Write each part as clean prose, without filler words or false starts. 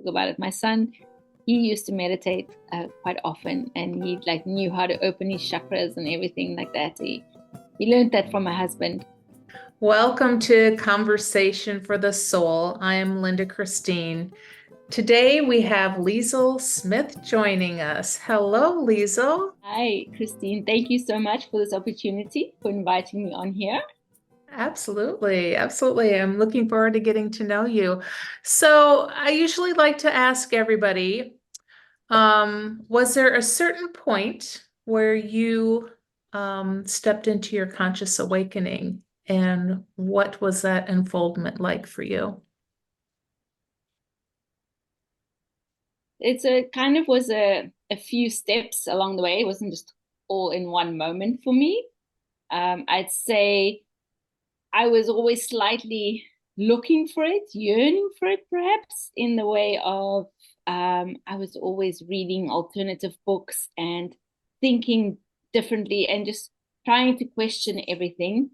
talk about it. My son, he used to meditate quite often, and he like knew how to open his chakras and everything like that. He learned that from my husband. Welcome to Conversation for the Soul. I am Linda Christine. Today we have Liezl Smith joining us. Hello, Liezl. Hi, Christine. Thank you so much for this opportunity, for inviting me on here. Absolutely, absolutely. I'm looking forward to getting to know you. So, I usually like to ask everybody, was there a certain point where you stepped into your conscious awakening, and what was that unfoldment like for you? It's a kind of was a few steps along the way. It wasn't just all in one moment for me. I'd say I was always slightly looking for it, yearning for it, perhaps, in the way of I was always reading alternative books and thinking differently and just trying to question everything.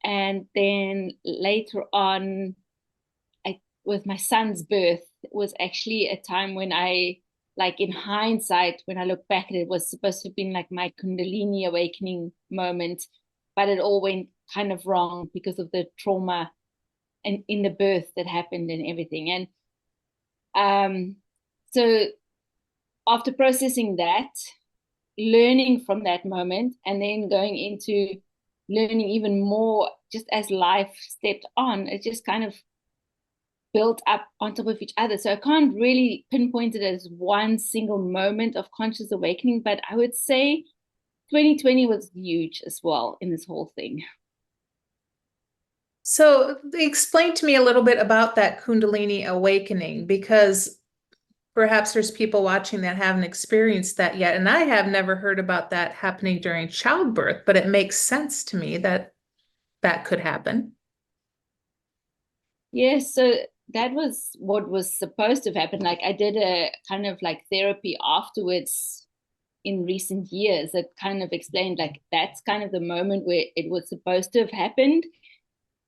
And then later on, with my son's birth, it was actually a time when like in hindsight, when I look back at it, was supposed to have been like my Kundalini awakening moment, but it all went kind of wrong because of the trauma and in the birth that happened and everything. And so after processing that, learning from that moment, and then going into learning even more just as life stepped on, it just kind of built up on top of each other. So I can't really pinpoint it as one single moment of conscious awakening, but I would say 2020 was huge as well in this whole thing. So, explain to me a little bit about that Kundalini awakening, because perhaps there's people watching that haven't experienced that yet. And I have never heard about that happening during childbirth, but it makes sense to me that that could happen. Yeah, so that was what was supposed to happen. Like I did a kind of like therapy afterwards in recent years that kind of explained like that's kind of the moment where it was supposed to have happened.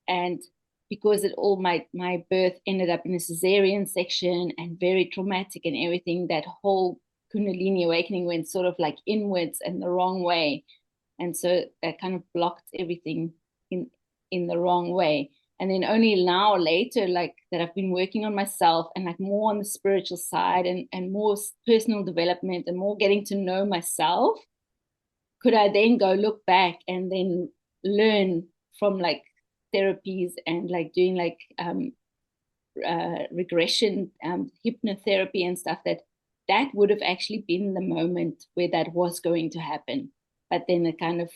And because it all my birth ended up in a cesarean section and very traumatic and everything, that whole Kundalini awakening went sort of like inwards and the wrong way. And so that kind of blocked everything in the wrong way. And then only now later, like that I've been working on myself and like more on the spiritual side and more personal development and more getting to know myself, could I then go look back and then learn from like therapies and like doing like regression hypnotherapy and stuff, that would have actually been the moment where that was going to happen, but then it kind of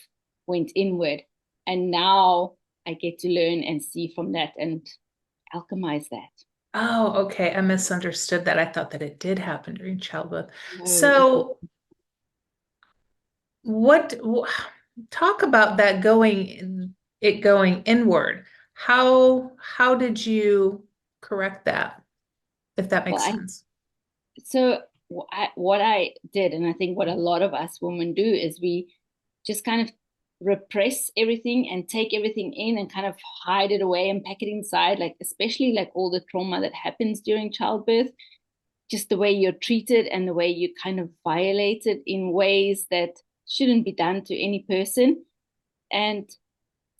went inward, and now I get to learn and see from that and alchemize that. Oh, okay. I misunderstood that. I thought that it did happen during childbirth. No, it was. So, what, talk about that going inward. How did you correct that, if that Well, makes sense? so what I did, and I think what a lot of us women do, is we just kind of repress everything and take everything in and kind of hide it away and pack it inside, like especially like all the trauma that happens during childbirth, just the way you're treated and the way you kind of violated in ways that shouldn't be done to any person. And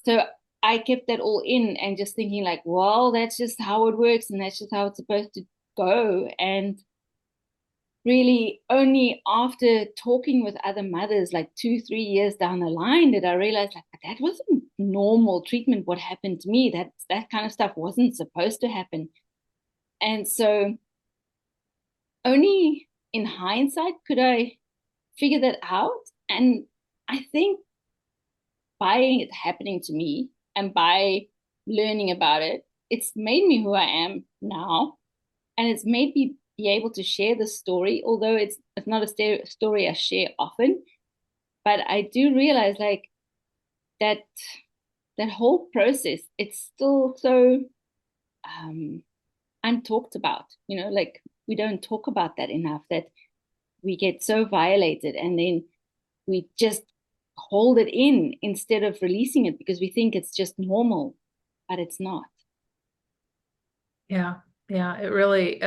so I kept that all in and just thinking like, well, that's just how it works and that's just how it's supposed to go. And really only after talking with other mothers like 2 3 years down the line did I realize like that wasn't normal treatment. What happened to me, that kind of stuff wasn't supposed to happen. And so only in hindsight could I figure that out. And I think by it happening to me and by learning about it, it's made me who I am now, and it's made me be able to share the story, although it's not a story I share often. But I do realize like that that whole process, it's still so um untalked about, like we don't talk about that enough, that we get so violated and then we just hold it in instead of releasing it because we think it's just normal, but it's not. Yeah, yeah, it really,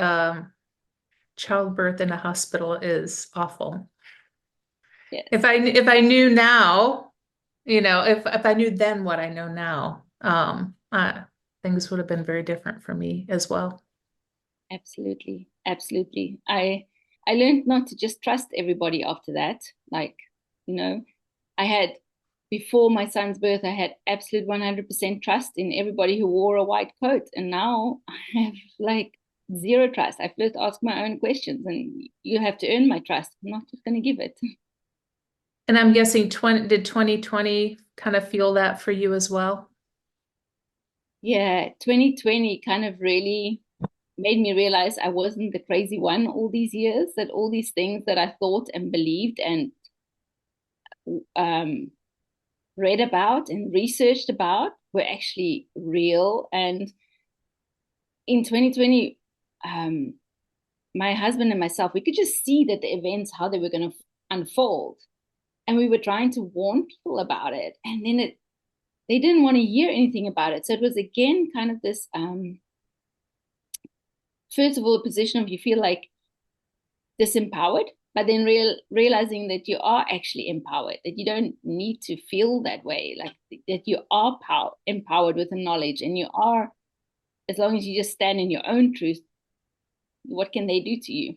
childbirth in a hospital is awful. Yes, If I knew now, if I knew then what I know now, things would have been very different for me as well. absolutely, absolutely. I learned not to just trust everybody after that. Like, you know, I had before my son's birth, I had absolute 100% trust in everybody who wore a white coat, and now I have like zero trust. I first ask my own questions, and you have to earn my trust. I'm not just going to give it. And I'm guessing did 2020 kind of feel that for you as well? Yeah, 2020 kind of really made me realize I wasn't the crazy one all these years, that all these things that I thought and believed and um, read about and researched about were actually real. And in 2020, um, my husband and myself, we could just see that the events, how they were going to unfold. And we were trying to warn people about it. And then they didn't want to hear anything about it. So it was again kind of this, first of all, a position of you feel like disempowered, but then realizing that you are actually empowered, that you don't need to feel that way, like that you are empowered with the knowledge, and you are, as long as you just stand in your own truth, what can they do to you?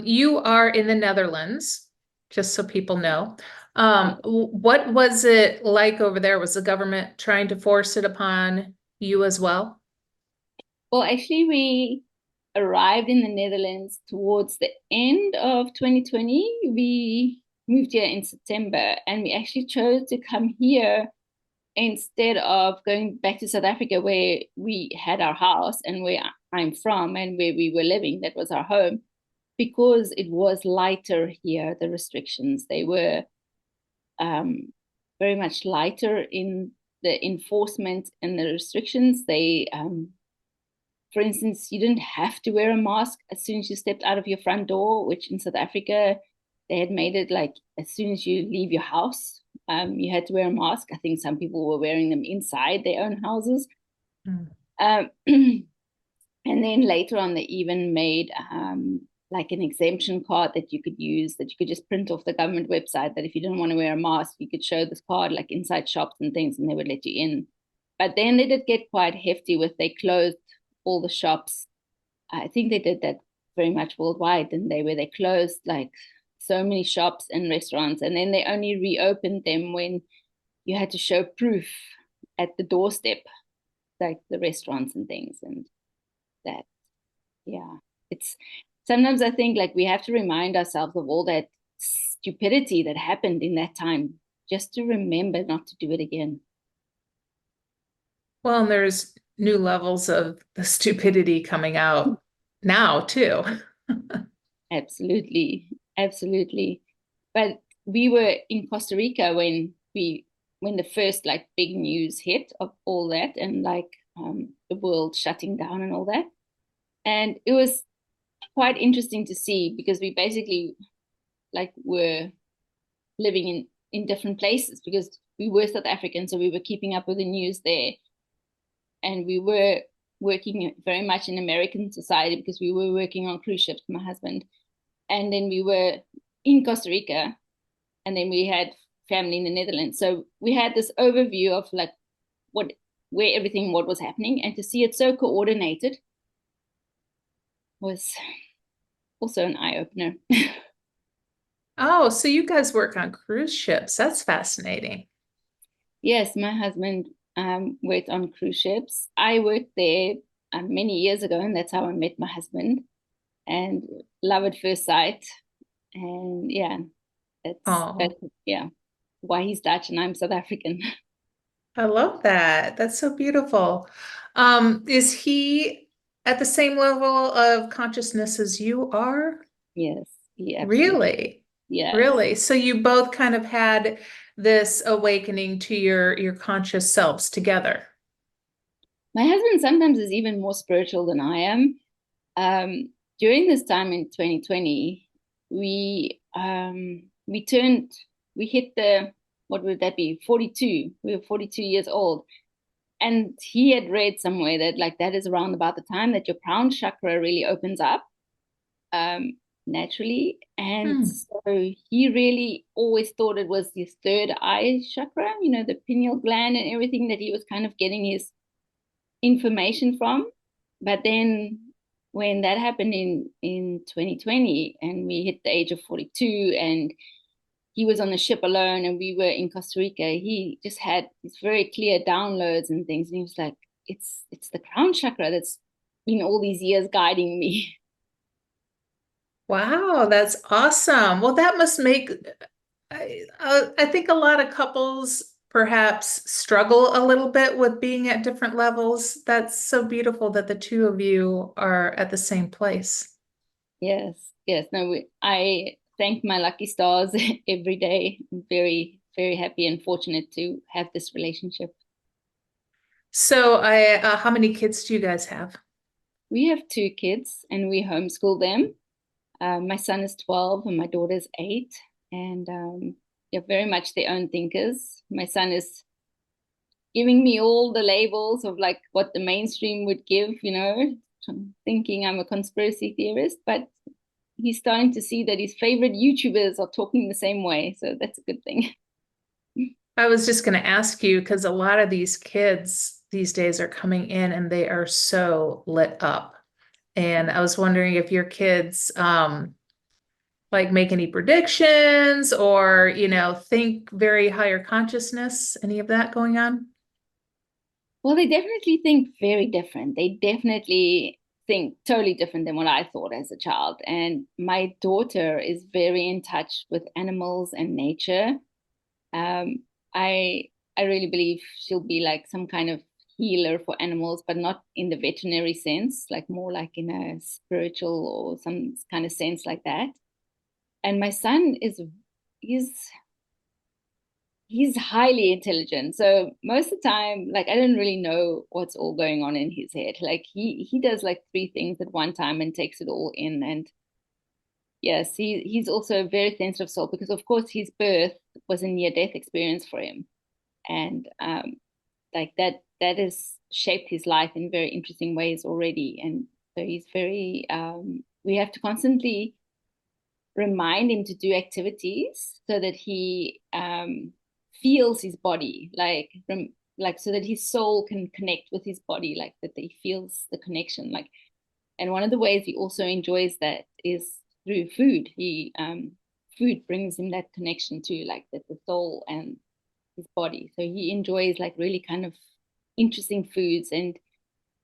You are in the Netherlands, just so people know. Yeah. What was it like over there? Was the government trying to force it upon you as well? Well, actually, we arrived in the Netherlands towards the end of 2020. We moved here in September, and we actually chose to come here instead of going back to South Africa, where we had our house and where I'm from and where we were living. That was our home, because it was lighter here. The restrictions, they were very much lighter in the enforcement and the restrictions. For instance, you didn't have to wear a mask as soon as you stepped out of your front door, which in South Africa, they had made it like as soon as you leave your house, you had to wear a mask. I think some people were wearing them inside their own houses. Mm. And then later on, they even made like an exemption card that you could use, that you could just print off the government website, that if you didn't want to wear a mask, you could show this card like inside shops and things, and they would let you in. But then they did get quite hefty with, they closed all the shops. I think they did that very much worldwide, didn't they? Where they closed like so many shops and restaurants, and then they only reopened them when you had to show proof at the doorstep, like the restaurants and things. And that, yeah, it's sometimes I think like we have to remind ourselves of all that stupidity that happened in that time, just to remember not to do it again. Well, and there's new levels of the stupidity coming out now too. Absolutely, absolutely. But we were in Costa Rica when the first like big news hit of all that, and like the world shutting down and all that. And it was quite interesting to see, because we basically like were living in different places, because we were South African, so we were keeping up with the news there, and we were working very much in American society because we were working on cruise ships, my husband, and then we were in Costa Rica, and then we had family in the Netherlands. So we had this overview of like what where everything what was happening, and to see it so coordinated was also an eye opener. Oh, so you guys work on cruise ships. That's fascinating. Yes, my husband worked on cruise ships. I worked there many years ago, and that's how I met my husband. And love at first sight. And yeah, Oh, that's yeah, why he's Dutch and I'm South African. I love that. That's so beautiful. Is he at the same level of consciousness as you are? Yes, he absolutely, Really? yes. Really? So you both kind of had this awakening to your conscious selves together. My husband sometimes is even more spiritual than I am. During this time in 2020, we turned, we hit the, what would that be, 42. We were 42 years old, and he had read somewhere that like that is around about the time that your crown chakra really opens up um, naturally. And Hmm. so he really always thought it was his third eye chakra, you know, the pineal gland and everything that he was kind of getting his information from. But then when that happened in 2020 and we hit the age of 42 and he was on the ship alone and we were in Costa Rica, he just had these very clear downloads and things. And he was like, it's the crown chakra that's been all these years guiding me. Wow, that's awesome. Well, that must make, I think a lot of couples perhaps struggle a little bit with being at different levels. That's so beautiful that the two of you are at the same place. Yes, yes. No, I thank my lucky stars every day. I'm very, very happy and fortunate to have this relationship. So how many kids do you guys have? We have two kids and we homeschool them. My son is 12 and my daughter's 8. And they're very much their own thinkers. My son is giving me all the labels of like what the mainstream would give, you know, thinking I'm a conspiracy theorist, but he's starting to see that his favorite YouTubers are talking the same way. So that's a good thing. I was just going to ask you because a lot of these kids these days are coming in and they are so lit up. And I was wondering if your kids like make any predictions or, think very higher consciousness, any of that going on? Well, they definitely think very different. They definitely think totally different than what I thought as a child. And my daughter is very in touch with animals and nature. Um, I I really believe she'll be like some kind of healer for animals, but not in the veterinary sense, like more like in a spiritual or some kind of sense like that. And my son is he's he's highly intelligent. So most of the time, like I don't really know what's all going on in his head. Like he does like three things at one time and takes it all in. And yes, he's also a very sensitive soul because of course his birth was a near death experience for him. And like that has shaped his life in very interesting ways already. And so he's very we have to constantly remind him to do activities so that he feels his body, like so that his soul can connect with his body, like that he feels the connection. Like, and one of the ways he also enjoys that is through food. He food brings him that connection to like the soul and his body. So he enjoys like really kind of interesting foods, and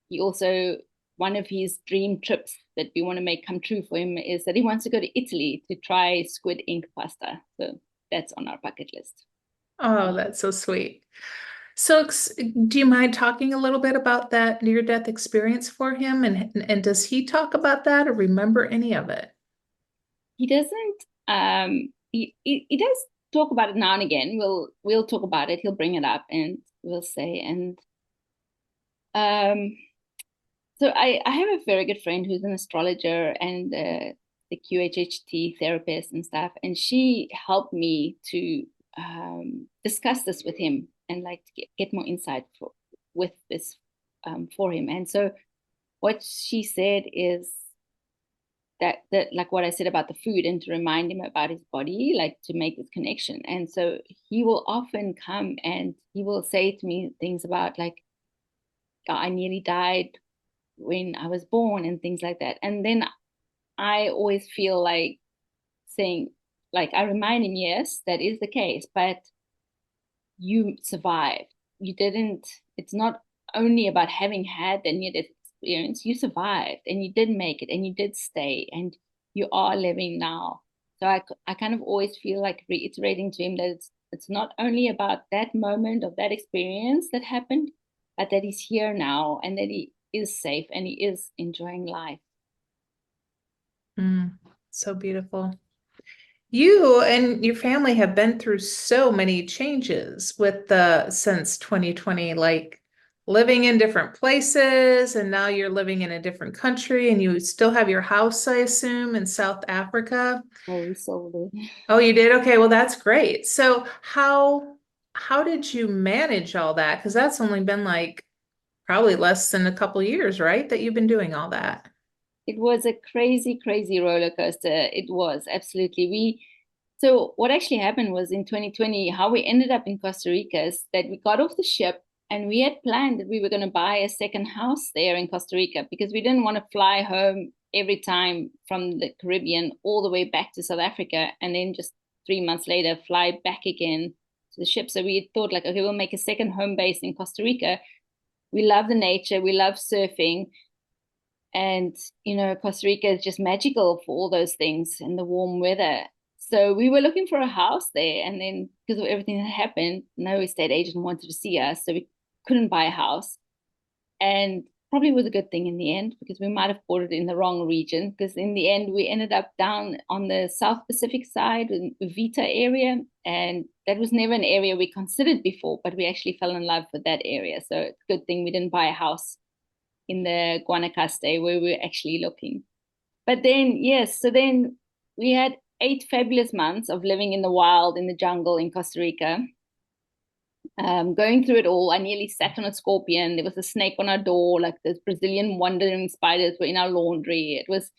he also one of his dream trips that we want to make come true for him is that he wants to go to Italy to try squid ink pasta. So that's on our bucket list. Oh, that's so sweet. So, do you mind talking a little bit about that near-death experience for him? And does he talk about that or remember any of it? He doesn't. He does talk about it now and again. We'll talk about it. He'll bring it up and we'll say. And um, so I have a very good friend who's an astrologer and the QHHT therapist and stuff, and she helped me to discuss this with him and like to get more insight with this for him. And so what she said is that like what I said about the food and to remind him about his body, like to make this connection. And so he will often come and he will say to me things about like, "Oh, I nearly died when I was born," and things like that. And then I always feel like saying, like, I remind him, yes, that is the case, but you survived. You didn't, it's not only about having had the near death experience, you survived and you did make it and you did stay and you are living now. So I kind of always feel like reiterating to him that it's not only about that moment of that experience that happened, but that he's here now and that he is safe and he is enjoying life. Mm, so beautiful. You and your family have been through so many changes with the since 2020, like living in different places, and now you're living in a different country, and you still have your house, I assume, in South Africa. Oh, we sold it. Oh, you did? Okay, well, that's great. So how did you manage all that? Because that's only been like probably less than a couple years, right? That you've been doing all that. It was a crazy, crazy roller coaster. It was absolutely. So what actually happened was in 2020, how we ended up in Costa Rica is that we got off the ship and we had planned that we were going to buy a second house there in Costa Rica because we didn't want to fly home every time from the Caribbean all the way back to South Africa and then just 3 months later fly back again to the ship. So we thought like, okay, we'll make a second home base in Costa Rica. We love the nature, we love surfing. And, Costa Rica is just magical for all those things and the warm weather. So we were looking for a house there. And then because of everything that happened, no estate agent wanted to see us. So we couldn't buy a house. And probably was a good thing in the end because we might have bought it in the wrong region. Because in the end, we ended up down on the South Pacific side in Uvita area. And that was never an area we considered before, but we actually fell in love with that area. So it's a good thing we didn't buy a house in the Guanacaste where we were actually looking. But then, yes, so then we had 8 fabulous months of living in the wild, in the jungle in Costa Rica. Going through it all, I nearly sat on a scorpion. There was a snake on our door, like those Brazilian wandering spiders were in our laundry. It was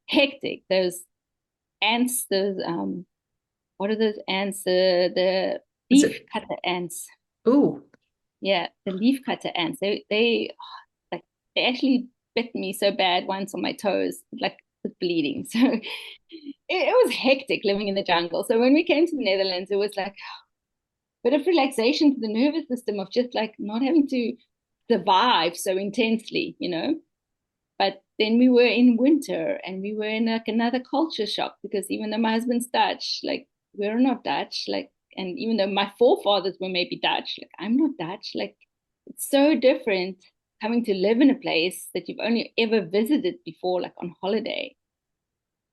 hectic. Those ants, those what are those ants? The Is leaf it? cutter ants. Ooh, Yeah, the leaf cutter ants. They like they actually bit me so bad once on my toes, like was bleeding. So it was hectic living in the jungle. So when we came to the Netherlands, it was like a bit of relaxation to the nervous system of just like not having to survive so intensely. But then we were in winter and we were in like another culture shock because even though my husband's Dutch, like we're not Dutch, like, and even though my forefathers were maybe Dutch, like I'm not Dutch, like it's so different coming to live in a place that you've only ever visited before, like on holiday.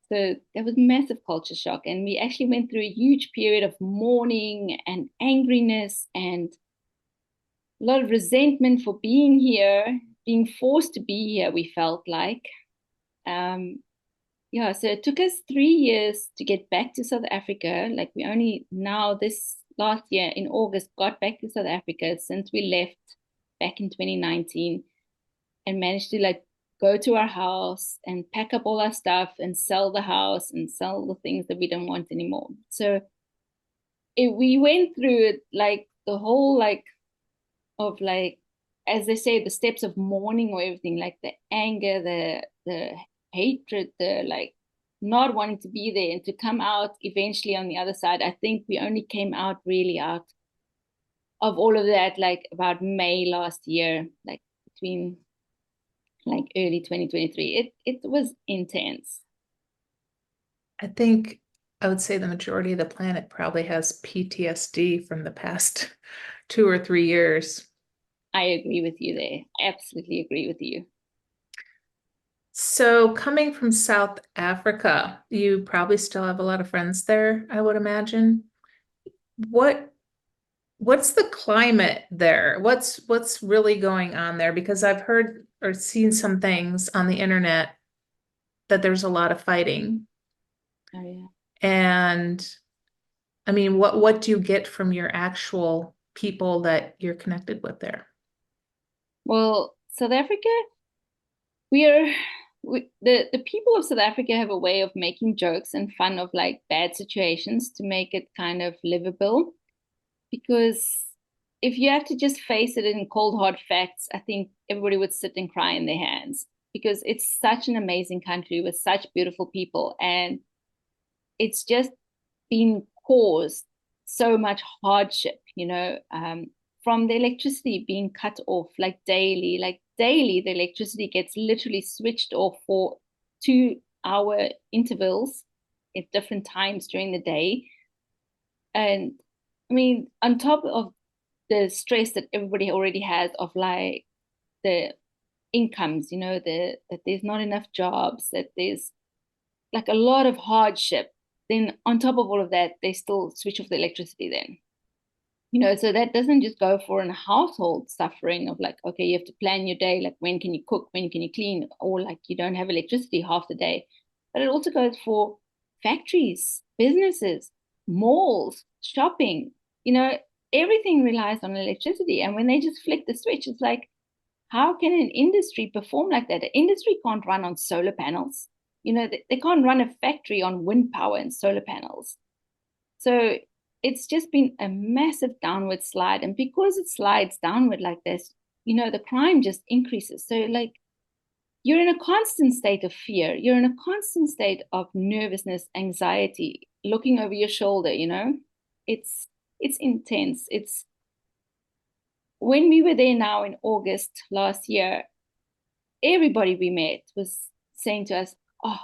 So there was massive culture shock. And we actually went through a huge period of mourning and angriness and a lot of resentment for being here, being forced to be here, we felt like. Um, yeah, so it took us 3 years to get back to South Africa. Like we only now this last year in August got back to South Africa since we left back in 2019 and managed to like go to our house and pack up all our stuff and sell the house and sell the things that we don't want anymore. So we went through it like the whole like of like as they say the steps of mourning or everything like the anger, the hatred, the like not wanting to be there and to come out eventually on the other side. I think we only came out really out of all of that like about May last year, like between like early 2023. It was intense. I think I would say the majority of the planet probably has PTSD from the past 2 or 3 years. I agree with you there. I absolutely agree with you. So, coming from South Africa, you probably still have a lot of friends there, I would imagine. What what's the climate there? What's really going on there? Because I've heard or seen some things on the internet that there's a lot of fighting. Oh yeah. And I mean, what do you get from your actual people that you're connected with there? Well, South Africa, we are the people of South Africa have a way of making jokes and fun of like bad situations to make it kind of livable. Because if you have to just face it in cold hard facts, I think everybody would sit and cry in their hands because it's such an amazing country with such beautiful people, and it's just been caused so much hardship, from the electricity being cut off like daily, the electricity gets literally switched off for 2 hour intervals at different times during the day. And I mean, on top of the stress that everybody already has of like the incomes, that there's not enough jobs, that there's like a lot of hardship. Then on top of all of that, they still switch off the electricity then. So that doesn't just go for a household suffering of like, okay, you have to plan your day, like when can you cook, when can you clean, or like you don't have electricity half the day. But it also goes for factories, businesses, malls, shopping, you know, everything relies on electricity. And when they just flick the switch, it's like how can an industry perform like that? An industry can't run on solar panels. They can't run a factory on wind power and solar panels. So it's just been a massive downward slide. And because it slides downward like this, the crime just increases. So, like, you're in a constant state of fear. You're in a constant state of nervousness, anxiety, looking over your shoulder. It's intense. It's when we were there now in August last year, everybody we met was saying to us, "Oh,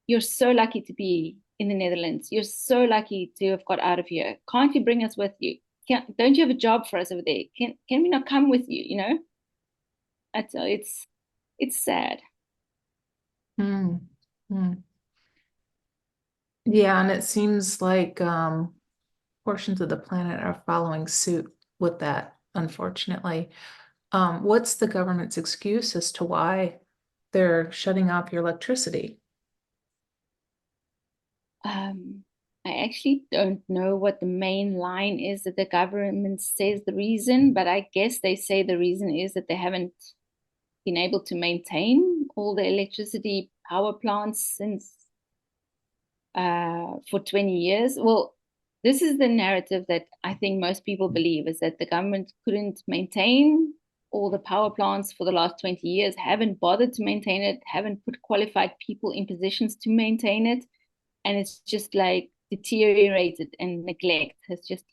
you're so lucky to be in the Netherlands. You're so lucky to have got out of here. Can't you bring us with you? Don't you have a job for us over there? Can we not come with you? It's sad." Hmm. Hmm. Yeah, and it seems like portions of the planet are following suit with that, unfortunately. What's the government's excuse as to why they're shutting off your electricity? I actually don't know what the main line is that the government says the reason, but I guess they say the reason is that they haven't been able to maintain all the electricity power plants since for 20 years. Well, this is the narrative that I think most people believe, is that the government couldn't maintain all the power plants for the last 20 years, haven't bothered to maintain it, haven't put qualified people in positions to maintain it. And it's just like deteriorated, and neglect has just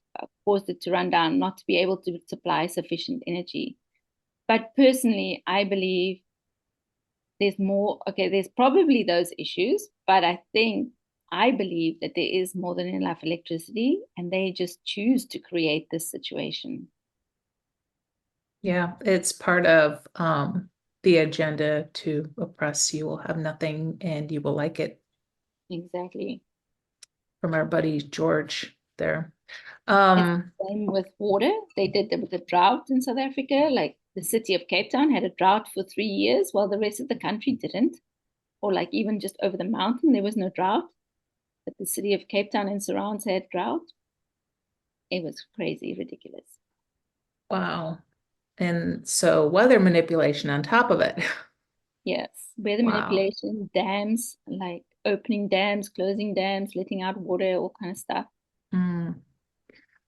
caused it to run down, not to be able to supply sufficient energy. But personally, I believe there's more. Okay, there's probably those issues, but I believe that there is more than enough electricity, and they just choose to create this situation. Yeah, it's part of the agenda to oppress. You will have nothing and you will like it, Exactly. from our buddy George there. It's Um, the same with water. They did with the drought in South Africa. Like, the city of Cape Town had a drought for 3 years while the rest of the country didn't. Or like even just over the mountain, there was no drought. But the city of Cape Town and surrounds had drought. It was crazy, ridiculous. wow. And so weather manipulation on top of it. Yes. Weather Wow. manipulation, dams, like opening dams, closing dams, letting out water, all kind of stuff. Mm.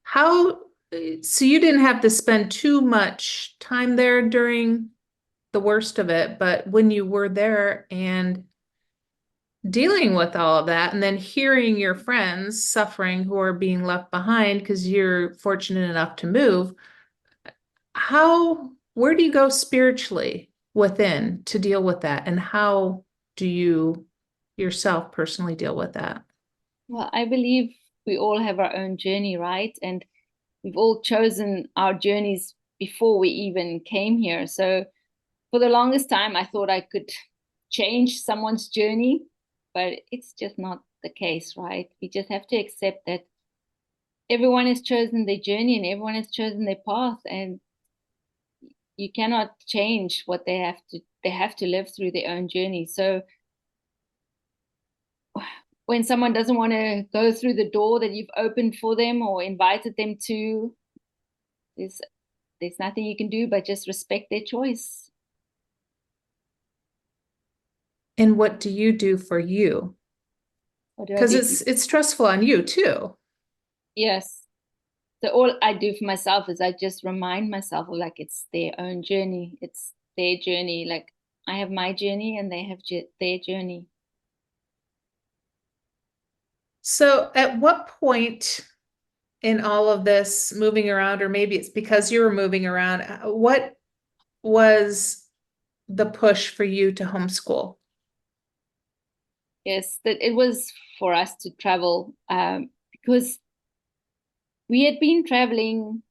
How, so you didn't have to spend too much time there during the worst of it, but when you were there and dealing with all of that, and then hearing your friends suffering who are being left behind because you're fortunate enough to move, where do you go spiritually within to deal with that? And how do you yourself personally deal with that? Well, I believe we all have our own journey, right? And we've all chosen our journeys before we even came here. So for the longest time, I thought I could change someone's journey, but it's just not the case, right? We just have to accept that everyone has chosen their journey and everyone has chosen their path, and you cannot change what they have to live through their own journey. So when someone doesn't want to go through the door that you've opened for them or invited them to, there's there's nothing you can do but just respect their choice. And what do you do for you? What do I Because do? it's stressful on you too. Yes. So all I do for myself is I just remind myself of, like, it's their own journey. It's their journey. Like, I have my journey and they have their journey. So at what point in all of this moving around, or maybe it's because you were moving around, what was the push for you to homeschool? Yes, that it was for us to travel, because we had been traveling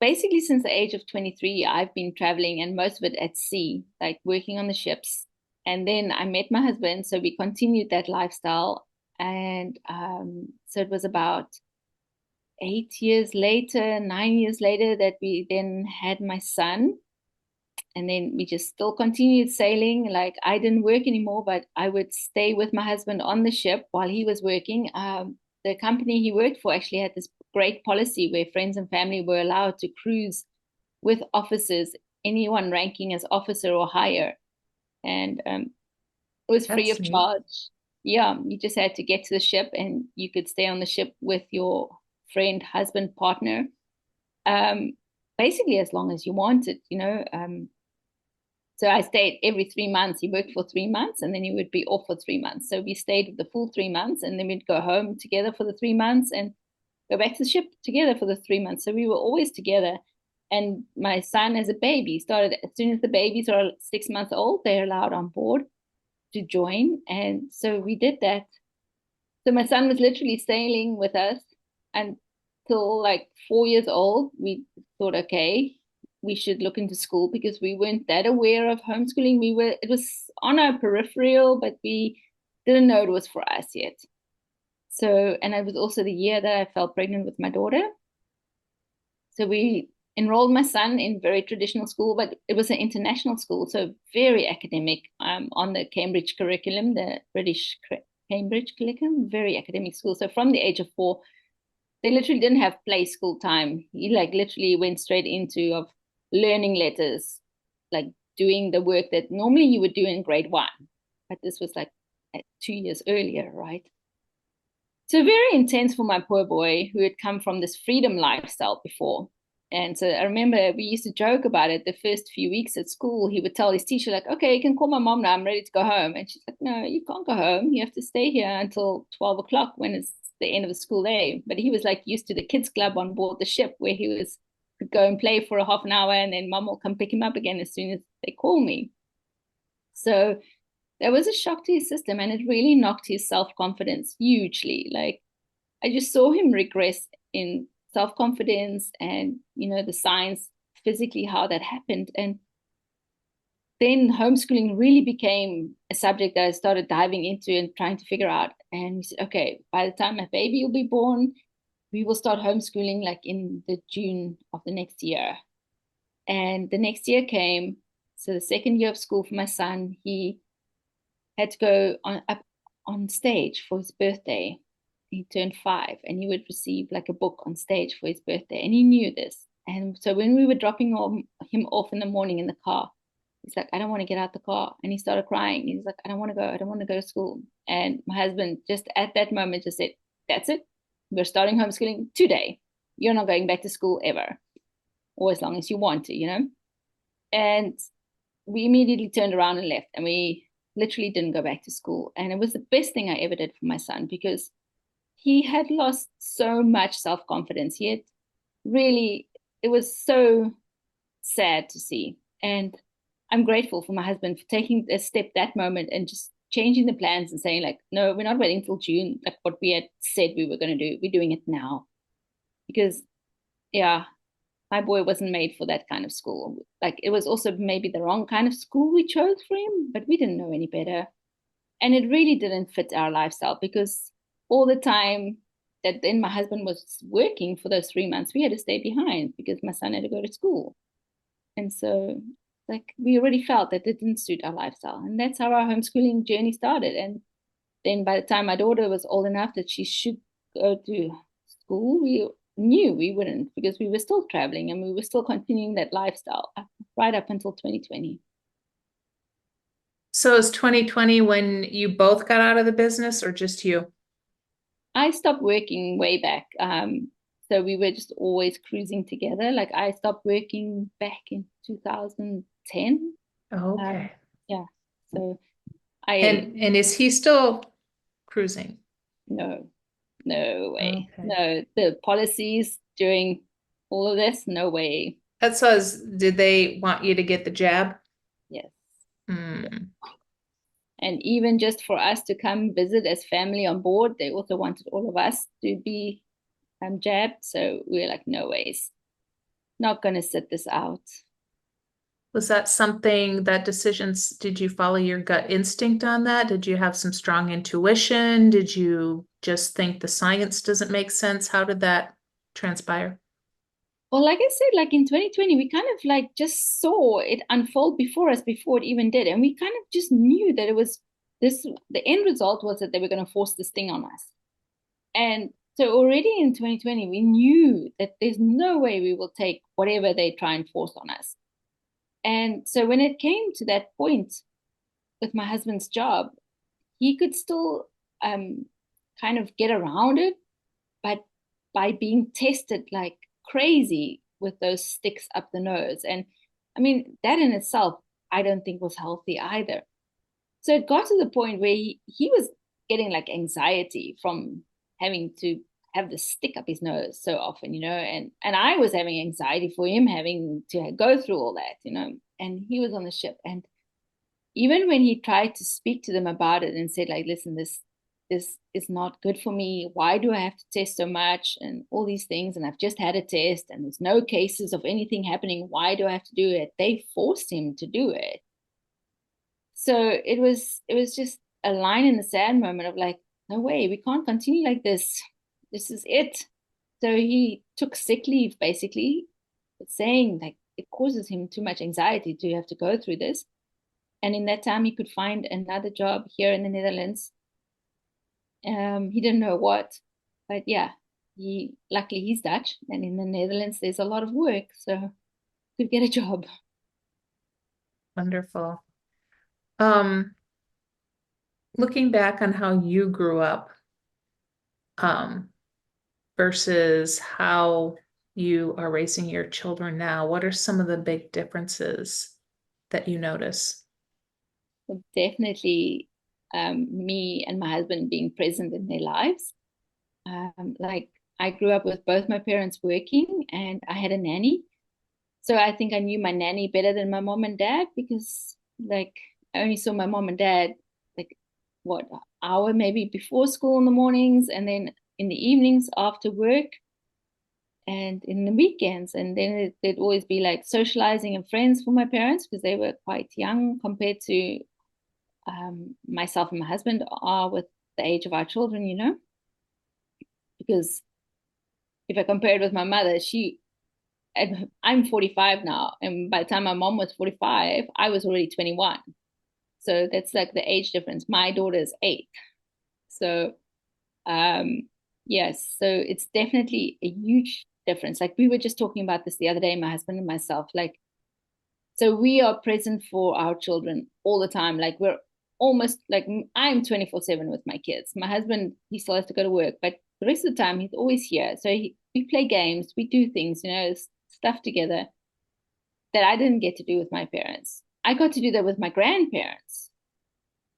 basically since the age of 23. I've been traveling, and most of it at sea, like working on the ships. And then I met my husband, so we continued that lifestyle. And so it was about 8 years later, 9 years later, that we then had my son. And then we just still continued sailing. Like, I didn't work anymore, but I would stay with my husband on the ship while he was working. The company he worked for actually had this great policy where friends and family were allowed to cruise with officers anyone ranking as officer or higher. And it was free That's of neat. charge. Yeah, you just had to get to the ship and you could stay on the ship with your friend, husband, partner, um, basically as long as you wanted, you know. So I stayed every 3 months. He worked for 3 months and then he would be off for 3 months. So we stayed the full 3 months and then we'd go home together for the 3 months and go back to the ship together for the 3 months. So we were always together. And my son, as a baby, started as soon as the babies are 6 months old, they're allowed on board to join. And so we did that. So my son was literally sailing with us until like 4 years old. We thought, okay, we should look into school because we weren't that aware of homeschooling. It was on our peripheral, but we didn't know it was for us yet. So, and it was also the year that I fell pregnant with my daughter. So we enrolled my son in very traditional school, but it was an international school, so very academic, on the Cambridge curriculum, the British Cambridge curriculum, very academic school. So from the age of 4, they literally didn't have play school time. He like literally went straight into of learning letters, like doing the work that normally you would do in grade 1, but this was like 2 years earlier, right? So very intense for my poor boy who had come from this freedom lifestyle before. And so I remember we used to joke about it. The first few weeks at school, he would tell his teacher, like, okay, you can call my mom now. I'm ready to go home. And she's like, no, you can't go home. You have to stay here until 12 o'clock when it's the end of the school day. But he was like used to the kids club on board the ship where he was could go and play for a half an hour and then mom will come pick him up again as soon as they call me. So that was a shock to his system and it really knocked his self-confidence hugely. Like I just saw him regress in self-confidence and, you know, the signs physically how that happened. And then homeschooling really became a subject that I started diving into and trying to figure out. And we said, okay, by the time my baby will be born, we will start homeschooling like in the June of the next year. And the next year came. So the second year of school for my son, he had to go up on stage for his birthday. He turned 5 and he would receive like a book on stage for his birthday. And he knew this. And so when we were dropping him off in the morning in the car, he's like, I don't want to get out the car. And he started crying. He's like, I don't want to go. I don't want to go to school. And my husband just at that moment just said, that's it. We're starting homeschooling today. You're not going back to school ever, or as long as you want to, you know? And we immediately turned around and left. And we literally didn't go back to school. And it was the best thing I ever did for my son because he had lost so much self-confidence. He had really, it was so sad to see. And I'm grateful for my husband for taking a step that moment and just changing the plans and saying like, no, we're not waiting till June, like what we had said we were going to do. We're doing it now. Because, yeah, my boy wasn't made for that kind of school. Like it was also maybe the wrong kind of school we chose for him, but we didn't know any better. And it really didn't fit our lifestyle because all the time that then my husband was working for those 3 months, we had to stay behind because my son had to go to school. And so like we already felt that it didn't suit our lifestyle. And that's how our homeschooling journey started. And then by the time my daughter was old enough that she should go to school, we knew we wouldn't because we were still traveling and we were still continuing that lifestyle right up until 2020. So is 2020 when you both got out of the business or just you? I stopped working way back. So we were just always cruising together. Like I stopped working back in 2010. Okay. Yeah. So I And is he still cruising? no, no way. Okay. No, the policies during all of this, no way. That says, did they want you to get the jab? Yes. Hmm. And even just for us to come visit as family on board, they also wanted all of us to be jabbed. So we were like, no ways, not going to sit this out. Was that something that decisions, did you follow your gut instinct on that? Did you have some strong intuition? Did you just think the science doesn't make sense? How did that transpire? Well, like I said, like in 2020, we kind of like just saw it unfold before us before it even did. And we kind of just knew that it was this, the end result was that they were going to force this thing on us. And so already in 2020, we knew that there's no way we will take whatever they try and force on us. And so when it came to that point with my husband's job, he could still kind of get around it, but by being tested like crazy with those sticks up the nose. And I mean, that in itself, I don't think was healthy either. So it got to the point where he was getting like anxiety from having to have the stick up his nose so often, and I was having anxiety for him having to go through all that, and he was on the ship. And even when he tried to speak to them about it and said, like, listen, this is not good for me. Why do I have to test so much and all these things? And I've just had a test and there's no cases of anything happening. Why do I have to do it? They forced him to do it. So it was just a line in the sand moment of like, no way, we can't continue like this. This is it. So he took sick leave, basically, saying like it causes him too much anxiety to have to go through this. And in that time, he could find another job here in the Netherlands. He didn't know what, but yeah, luckily he's Dutch, and in the Netherlands there's a lot of work, so could get a job. Wonderful. Looking back on how you grew up, um, versus how you are raising your children now, what are some of the big differences that you notice? So definitely, me and my husband being present in their lives. Like I grew up with both my parents working, and I had a nanny. So I think I knew my nanny better than my mom and dad because, like, I only saw my mom and dad like what hour maybe before school in the mornings, and then in the evenings after work, and in the weekends. And then it'd always be like socializing and friends for my parents because they were quite young compared to myself and my husband are with the age of our children, because if I compare it with my mother, I'm 45 now, and by the time my mom was 45, I was already 21. So that's like the age difference. My daughter is 8. So yes, so it's definitely a huge difference. Like we were just talking about this the other day, my husband and myself. Like, so we are present for our children all the time. Like we're almost like I'm 24/7 with my kids. My husband, he still has to go to work, but the rest of the time he's always here. So we play games, we do things, stuff together that I didn't get to do with my parents. I got to do that with my grandparents.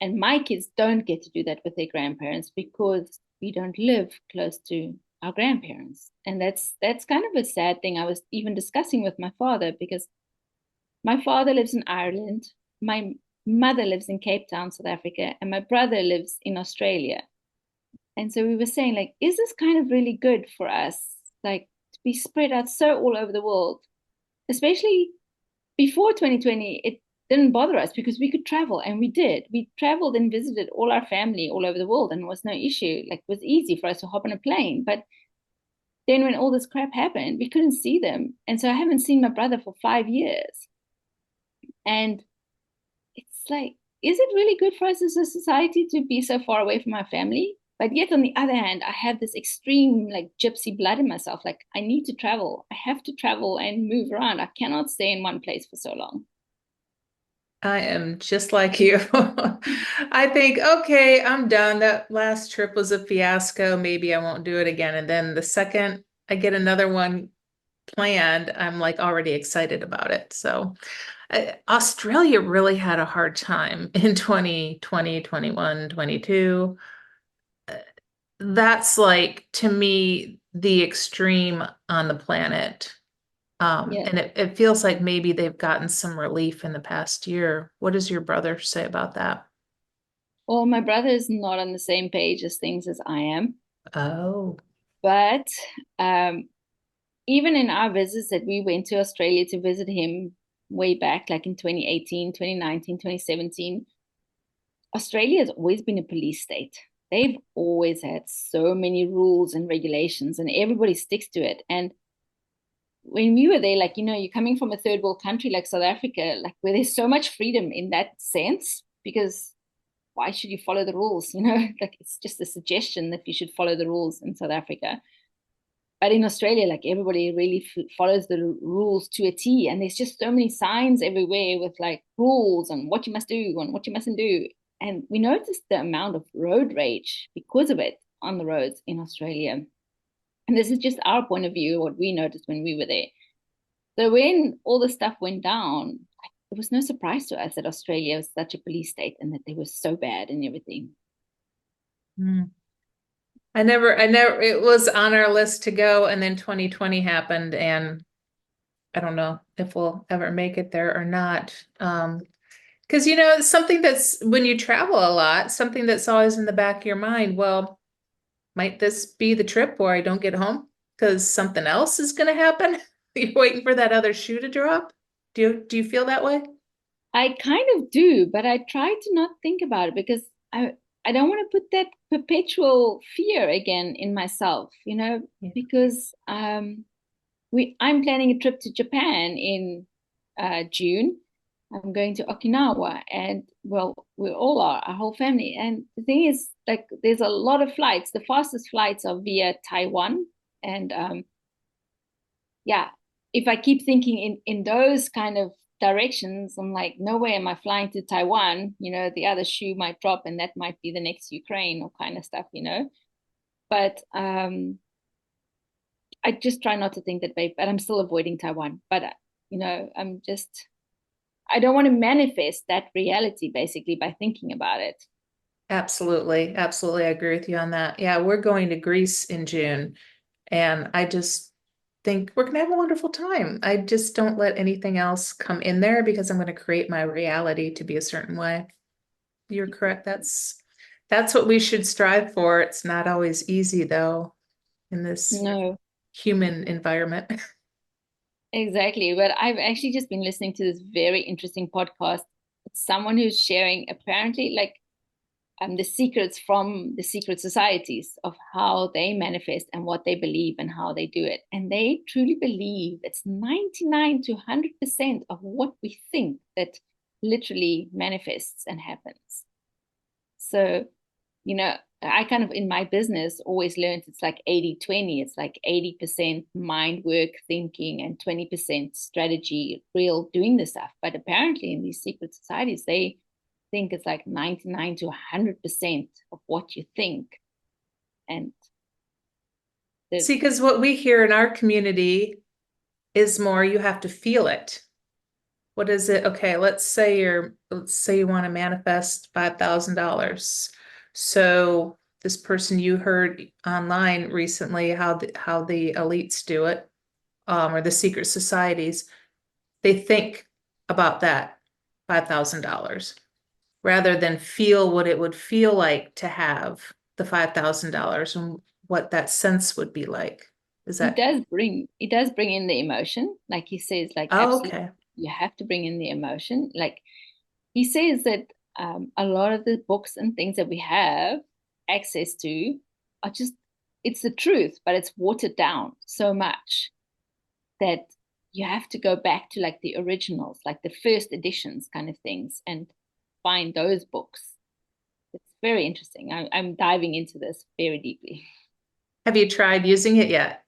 And my kids don't get to do that with their grandparents because we don't live close to our grandparents. And that's kind of a sad thing. I was even discussing with my father because my father lives in Ireland, my mother lives in Cape Town, South Africa, and my brother lives in Australia. And so we were saying, like, is this kind of really good for us? Like to be spread out so all over the world, especially before 2020, it didn't bother us because we could travel, and we did. We traveled and visited all our family all over the world, and it was no issue. Like it was easy for us to hop on a plane. But then when all this crap happened, we couldn't see them. And so I haven't seen my brother for 5 years. And it's like, is it really good for us as a society to be so far away from our family? But yet on the other hand, I have this extreme like gypsy blood in myself. Like I need to travel. I have to travel and move around. I cannot stay in one place for so long. I am just like you. I think, okay, I'm done. That last trip was a fiasco. Maybe I won't do it again. And then the second I get another one planned, I'm like already excited about it. So Australia really had a hard time in 2020, 21, 22. That's like, to me, the extreme on the planet. Yeah. And it feels like maybe they've gotten some relief in the past year. What does your brother say about that? Well, my brother is not on the same page as things as I am. Oh, But um, even in our visits that we went to Australia to visit him way back, like in 2018, 2019, 2017, Australia has always been a police state. They've always had so many rules and regulations, and everybody sticks to it. And when we were there, like, you're coming from a third world country like South Africa, like where there's so much freedom in that sense, because why should you follow the rules? Like it's just a suggestion that you should follow the rules in South Africa. But in Australia, like everybody really follows the rules to a T, and there's just so many signs everywhere with like rules on what you must do and what you mustn't do. And we noticed the amount of road rage because of it on the roads in Australia. And this is just our point of view, what we noticed when we were there. So when all the stuff went down, it was no surprise to us that Australia was such a police state and that they were so bad and everything. Mm. I never, it was on our list to go, and then 2020 happened, and I don't know if we'll ever make it there or not. Because it's something that's when you travel a lot, something that's always in the back of your mind. Well, might this be the trip where I don't get home because something else is going to happen? You're waiting for that other shoe to drop. Do you feel that way? I kind of do, but I try to not think about it because I don't want to put that perpetual fear again in myself, Yeah. because I'm planning a trip to Japan in June. I'm going to Okinawa, and well, we all are, our whole family. And the thing is, like, there's a lot of flights. The fastest flights are via Taiwan, and yeah, if I keep thinking in those kind of directions, I'm like, no way am I flying to Taiwan. The other shoe might drop, and that might be the next Ukraine or kind of stuff. But I just try not to think that way. But I'm still avoiding Taiwan. But I don't want to manifest that reality basically by thinking about it. Absolutely. Absolutely. I agree with you on that. Yeah, we're going to Greece in June, and I just think we're going to have a wonderful time. I just don't let anything else come in there because I'm going to create my reality to be a certain way. You're correct. That's what we should strive for. It's not always easy though in this No, human environment. exactly. But I've actually just been listening to this very interesting podcast. It's someone who's sharing apparently like the secrets from the secret societies of how they manifest and what they believe and how they do it. And they truly believe it's 99 to 100% of what we think that literally manifests and happens. So, I kind of in my business always learned it's like 80-20. It's like 80% mind work, thinking, and 20% strategy, real doing the stuff. But apparently, in these secret societies, they think it's like 99 to 100% of what you think. And the, See, because what we hear in our community is more you have to feel it. What is it? Okay, let's say you want to manifest $5,000. So this person you heard online recently how the elites do it, or the secret societies, they think about that $5,000 rather than feel what it would feel like to have the $5,000 and what that sense would be like. Is it that, does bring in the emotion. Like he says, like oh, absolutely, okay. you have to bring in the emotion. Like he says that a lot of the books and things that we have access to are just, it's the truth, but it's watered down so much that you have to go back to like the originals, like the first editions kind of things, and find those books. It's very interesting. I'm diving into this very deeply. Have you tried using it yet?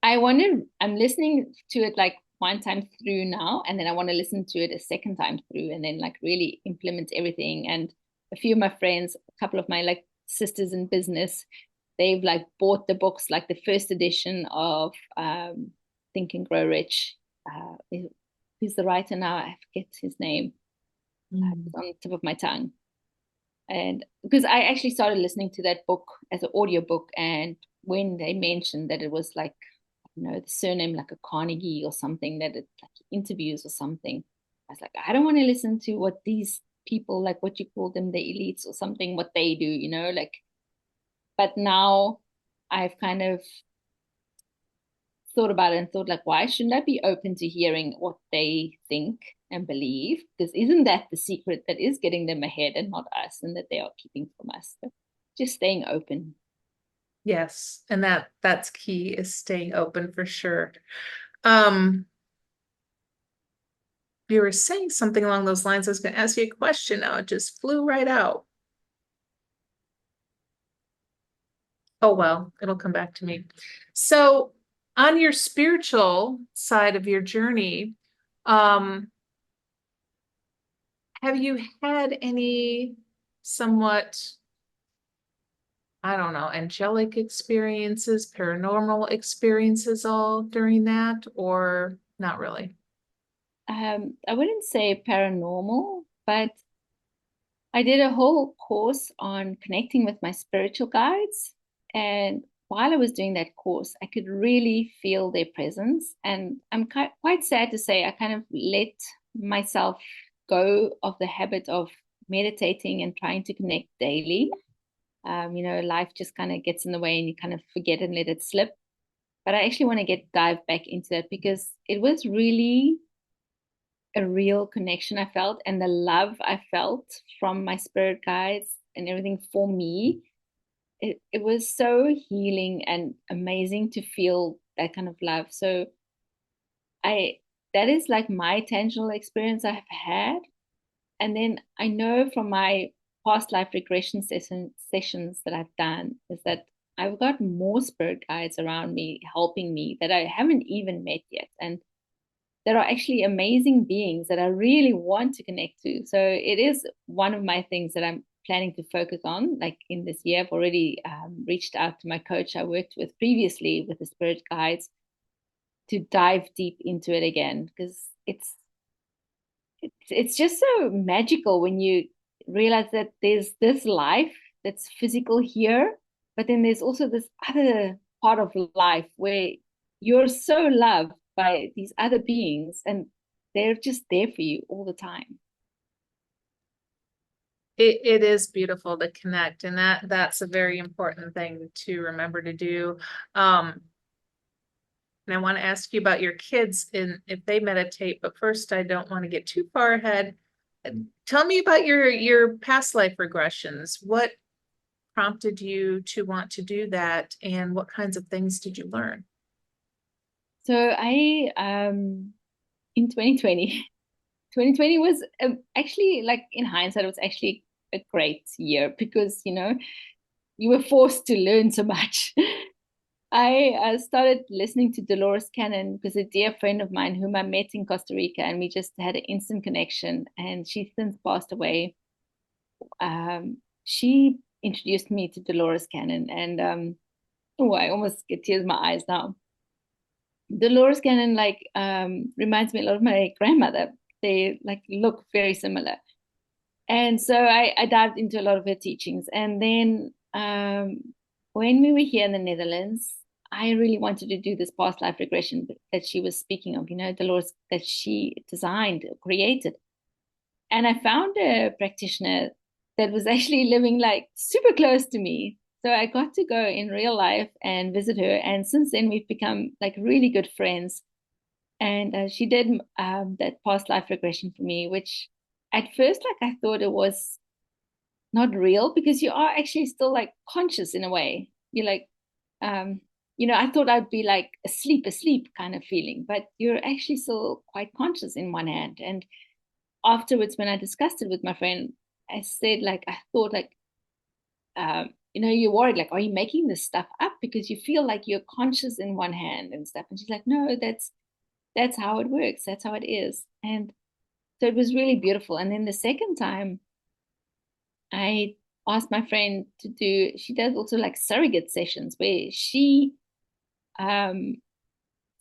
I'm listening to it like one time through now, and then I want to listen to it a second time through, and then like really implement everything. And a few of my friends, a couple of my like sisters in business, they've like bought the books, like the first edition of Think and Grow Rich. Who's the writer now? I forget his name. Mm. It's on the tip of my tongue. And because I actually started listening to that book as an audiobook, and when they mentioned that it was like, the surname like a Carnegie or something, that it like interviews or something, I was like, I don't want to listen to what these people, like what you call them, the elites or something, what they do, like. But now I've kind of thought about it and thought, like, why shouldn't I be open to hearing what they think and believe? Because isn't that the secret that is getting them ahead and not us, and that they are keeping from us? So just staying open. Yes, and that's key is staying open for sure. Um, you were saying something along those lines. I was going to ask you a question now. It just flew right out. Oh, well, it'll come back to me. So on your spiritual side of your journey, um, have you had any somewhat, I don't know, angelic experiences, paranormal experiences all during that, or not really? I wouldn't say paranormal, but I did a whole course on connecting with my spiritual guides. And while I was doing that course, I could really feel their presence. And I'm quite sad to say I kind of let myself go of the habit of meditating and trying to connect daily. Life just kind of gets in the way and you kind of forget and let it slip. But I actually want to dive back into that because it was really a real connection I felt and the love I felt from my spirit guides and everything for me. It was so healing and amazing to feel that kind of love. So I that is like my tangible experience I've had. And then I know from my past life regression sessions that I've done is that I've got more spirit guides around me helping me that I haven't even met yet. And there are actually amazing beings that I really want to connect to. So it is one of my things that I'm planning to focus on. Like in this year, I've already reached out to my coach I worked with previously with the spirit guides to dive deep into it again because it's just so magical when you realize that there's this life that's physical here, but then there's also this other part of life where you're so loved by these other beings and they're just there for you all the time. It is beautiful to connect, and that's a very important thing to remember to do. Um, and I want to ask you about your kids and if they meditate, but first I don't want to get too far ahead. Tell me about your past life regressions. What prompted you to want to do that, and what kinds of things did you learn? So I in 2020 2020 was actually, like, in hindsight, it was actually a great year because you were forced to learn so much. I started listening to Dolores Cannon because a dear friend of mine whom I met in Costa Rica, and we just had an instant connection. And she's since passed away. She introduced me to Dolores Cannon, and oh, I almost get tears in my eyes now. Dolores Cannon reminds me a lot of my grandmother. They like look very similar. And so I dived into a lot of her teachings. And then when we were here in the Netherlands, I really wanted to do this past life regression that she was speaking of, Dolores, that she designed, created. And I found a practitioner that was actually living like super close to me. So I got to go in real life and visit her. And since then, we've become like really good friends. And she did that past life regression for me, which at first, like, I thought it was not real because you are actually still like conscious in a way. You're like, um, I thought I'd be like asleep kind of feeling, but you're actually still quite conscious in one hand. And afterwards, when I discussed it with my friend, I said, like, I thought, like, you're worried, like, are you making this stuff up because you feel like you're conscious in one hand and stuff? And she's like, no, that's how it works. That's how it is. And so it was really beautiful. And then the second time, I asked my friend to do, she does also like surrogate sessions where she um,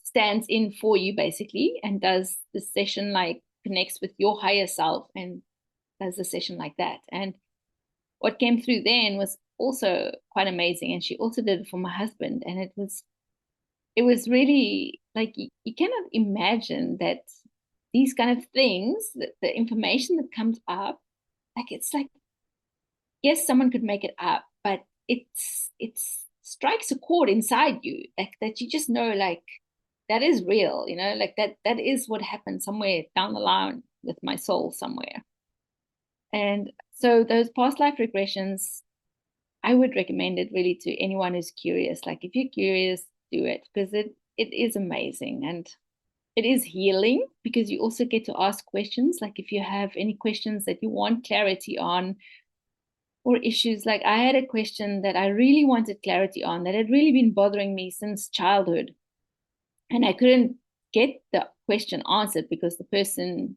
stands in for you basically and does the session, like connects with your higher self and does the session like that. And what came through then was also quite amazing. And she also did it for my husband. And it was really like you cannot imagine that these kind of things, the information that comes up, like it's like, yes, someone could make it up, but it's strikes a chord inside you, like that you just know, like that is real, like that is what happened somewhere down the line with my soul somewhere. And so those past life regressions, I would recommend it really to anyone who's curious. Like if you're curious, do it because it is amazing and it is healing because you also get to ask questions. Like if you have any questions that you want clarity on, or issues. Like I had a question that I really wanted clarity on that had really been bothering me since childhood. And I couldn't get the question answered because the person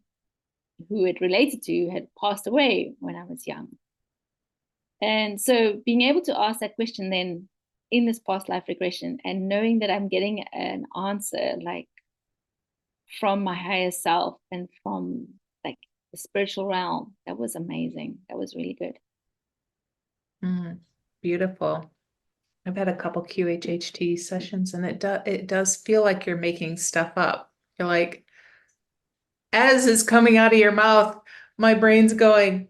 who it related to had passed away when I was young. And so being able to ask that question then in this past life regression and knowing that I'm getting an answer like from my higher self and from like the spiritual realm, that was amazing. That was really good. Mm, beautiful. I've had a couple QHHT sessions and it does feel like you're making stuff up. You're like, as is coming out of your mouth, my brain's going,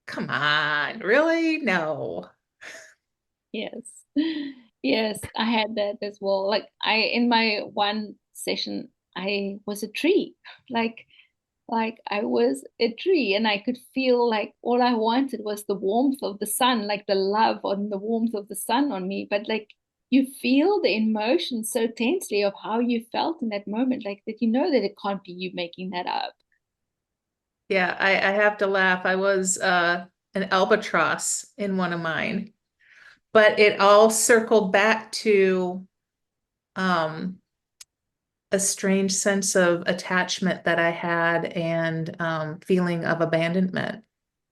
come on, really? No. Yes. Yes, I had that as well. Like I in my one session, I was a tree. Like I was a tree and I could feel like all I wanted was the warmth of the sun, like the love and the warmth of the sun on me. But like you feel the emotion so tensely of how you felt in that moment, like that you know that it can't be you making that up. Yeah, I have to laugh. I was an albatross in one of mine, but it all circled back to um a strange sense of attachment that I had and feeling of abandonment.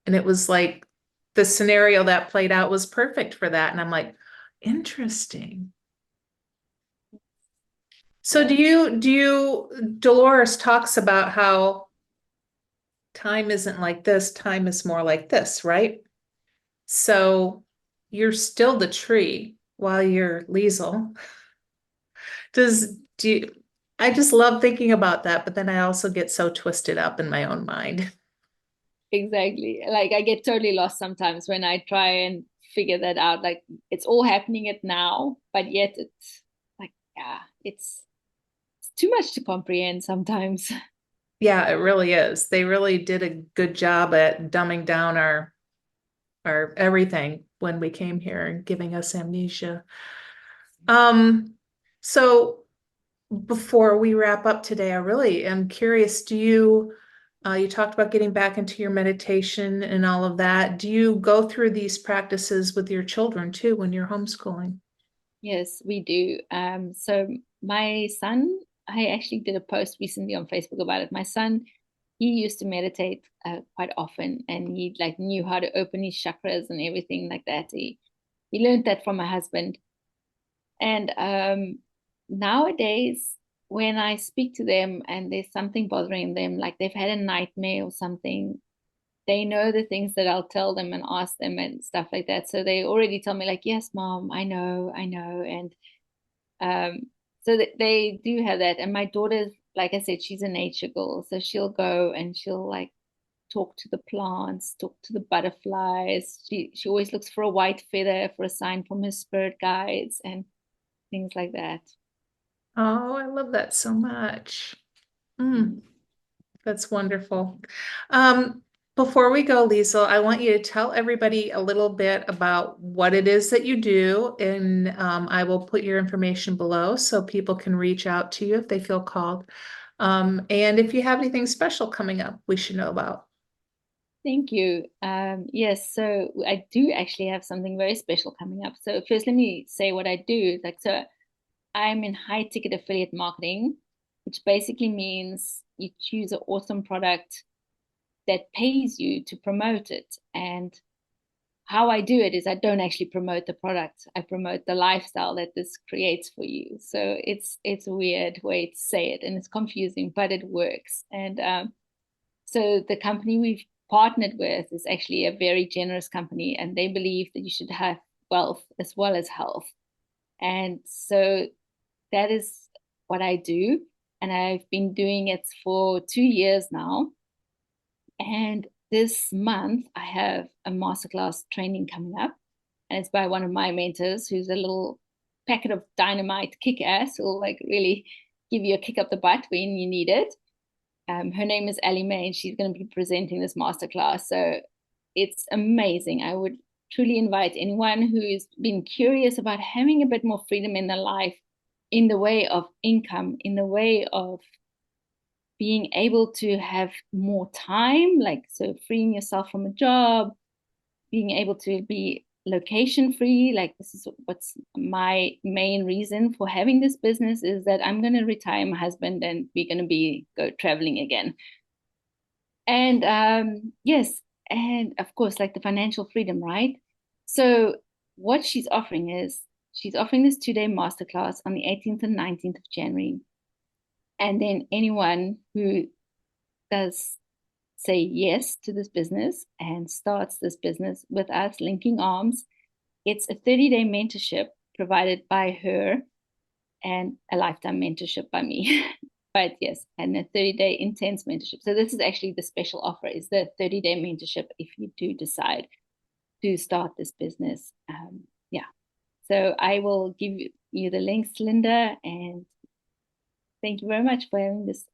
And it was like the scenario that played out was perfect for that. And I'm like, interesting. So Yeah, Dolores talks about how time isn't like this, time is more like this, right? So you're still the tree while you're Liezl. Do you, I just love thinking about that, but then I also get so twisted up in my own mind. exactly. Like I get totally lost sometimes when I try and figure that out. Like it's all happening at now, but yet it's like, yeah, it's too much to comprehend sometimes. Yeah, it really is. They really did a good job at dumbing down our everything when we came here and giving us amnesia. Um, so before we wrap up today, I really am curious, you talked about getting back into your meditation and all of that. Do you go through these practices with your children too when you're homeschooling? Yes, we do. So my son, I actually did a post recently on Facebook about it. My son, he used to meditate quite often, and he like knew how to open his chakras and everything like that. He learned that from my husband. And nowadays, when I speak to them and there's something bothering them, like they've had a nightmare or something, they know the things that I'll tell them and ask them and stuff like that. So they already tell me like, yes, mom, I know. And so that they do have that. And my daughter, like I said, she's a nature girl. So she'll go and she'll like talk to the plants, talk to the butterflies. She always looks for a white feather for a sign from her spirit guides and things like that. Oh, I love that so much. Mm. That's wonderful. Um, Before we go, Liesl, I want you to tell everybody a little bit about what it is that you do, and I will put your information below so people can reach out to you if they feel called. And if you have anything special coming up, we should know about. Thank you. Yes, so I do actually have something very special coming up. So first, let me say what I do. Like, so I'm in high ticket affiliate marketing, which basically means you choose an awesome product that pays you to promote it. And how I do it is I don't actually promote the product. I promote the lifestyle that this creates for you. So it's a weird way to say it and it's confusing, but it works. And so the company we've partnered with is actually a very generous company, and they believe that you should have wealth as well as health. And so that is what I do. And I've been doing it for 2 years now. And this month, I have a masterclass training coming up. And it's by one of my mentors who's a little packet of dynamite kick ass who'll like really give you a kick up the butt when you need it. Her name is Ali May, and she's going to be presenting this masterclass. So it's amazing. I would truly invite anyone who's been curious about having a bit more freedom in their life in the way of income, in the way of being able to have more time, like so freeing yourself from a job, being able to be location free. Like, this is what's my main reason for having this business, is that I'm going to retire my husband and we're going to be go traveling again. And yes, and of course, like the financial freedom, right? So what she's offering this 2-day masterclass on the 18th and 19th of January. And then anyone who does say yes to this business and starts this business with us, linking arms, it's a 30-day mentorship provided by her and a lifetime mentorship by me. But yes, and a 30-day intense mentorship. So this is actually the special offer, is the 30-day mentorship if you do decide to start this business. Yeah. So I will give you the links, Linda, and thank you very much for having this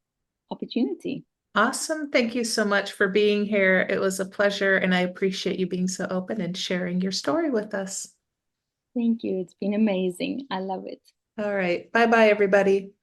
opportunity. Awesome. Thank you so much for being here. It was a pleasure, and I appreciate you being so open and sharing your story with us. Thank you. It's been amazing. I love it. All right. Bye bye, everybody.